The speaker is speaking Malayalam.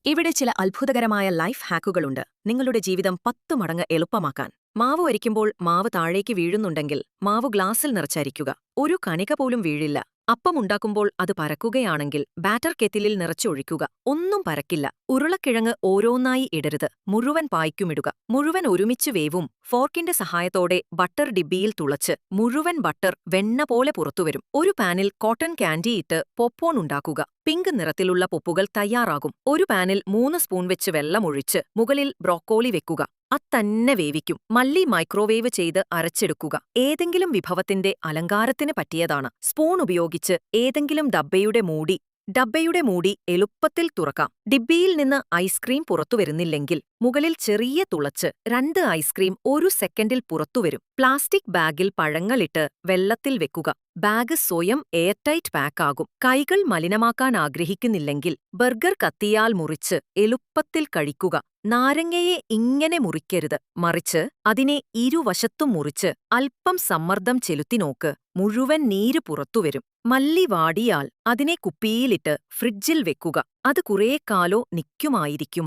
ഇവിടെ ചില അത്ഭുതകരമായ ലൈഫ് ഹാക്കുകളുണ്ട് നിങ്ങളുടെ ജീവിതം 10 മടങ്ങ് എളുപ്പമാക്കാൻ. മാവ് വരിക്കുമ്പോൾ മാവ് താഴേക്ക് വീഴുന്നുണ്ടെങ്കിൽ മാവ് ഗ്ലാസിൽ നിറച്ചരിക്കുക. ഒരു കണിക പോലും വീഴില്ല. അപ്പം ഉണ്ടാക്കുമ്പോൾ അത് പരക്കുകയാണെങ്കിൽ ബാറ്റർ കെറ്റിലിൽ നിറച്ചൊഴിക്കുക. ഒന്നും പരക്കില്ല. ഉരുളക്കിഴങ്ങ് ഓരോന്നായി ഇടരുത്. മുഴുവൻ പായ്ക്കുമിടുക. മുഴുവൻ ഒരുമിച്ച് വേവും. ഫോർക്കിന്റെ സഹായത്തോടെ ബട്ടർ ഡിബ്ബിയിൽ തുളച്ച് മുഴുവൻ ബട്ടർ വെണ്ണ പോലെ പുറത്തുവരും. ഒരു പാനിൽ കോട്ടൺ ക്യാൻഡി ഇട്ട് പോപ്കോൺ ഉണ്ടാക്കുക. പിങ്ക് നിറത്തിലുള്ള പൊപ്പുകൾ തയ്യാറാകും. ഒരു പാനിൽ 3 സ്പൂൺ വെച്ച് വെള്ളമൊഴിച്ച് മുകളിൽ ബ്രോക്കോളി വെക്കുക. തന്നെ വേവിക്കും. മല്ലി മൈക്രോവേവ് ചെയ്ത് അരച്ചെടുക്കുക. ഏതെങ്കിലും വിഭവത്തിന്റെ അലങ്കാരത്തിന് പറ്റിയതാണ്. സ്പൂൺ ഉപയോഗിച്ച് ഏതെങ്കിലും ഡബ്ബയുടെ മൂടി എളുപ്പത്തിൽ തുറക്കാം. ഡിബ്ബിയിൽ നിന്ന് ഐസ്ക്രീം പുറത്തുവരുന്നില്ലെങ്കിൽ മുകളിൽ ചെറിയ തുളച്ച് 2 ഐസ്ക്രീം 1 സെക്കൻഡിൽ പുറത്തുവരും. പ്ലാസ്റ്റിക് ബാഗിൽ പഴങ്ങളിട്ട് വെള്ളത്തിൽ വെക്കുക. ബാഗ് സ്വയം എയർടൈറ്റ് പാക്കാകും. കൈകൾ മലിനമാക്കാൻ ആഗ്രഹിക്കുന്നില്ലെങ്കിൽ ബർഗർ കത്തിയാൽ മുറിച്ച് എളുപ്പത്തിൽ കഴിക്കുക. നാരങ്ങയെ ഇങ്ങനെ മുറിക്കരുത്, മറിച്ച് അതിനെ ഇരുവശത്തും മുറിച്ച് അല്പം സമ്മർദ്ദം ചെലുത്തി നോക്ക്. മുഴുവൻ നീര് പുറത്തുവരും. മല്ലി വാടിയാൽ അതിനെ കുപ്പിയിലിട്ട് ഫ്രിഡ്ജിൽ വെക്കുക. അത് കുറേ കാലോ നിക്കുമായിരിക്കുമായിരിക്കും.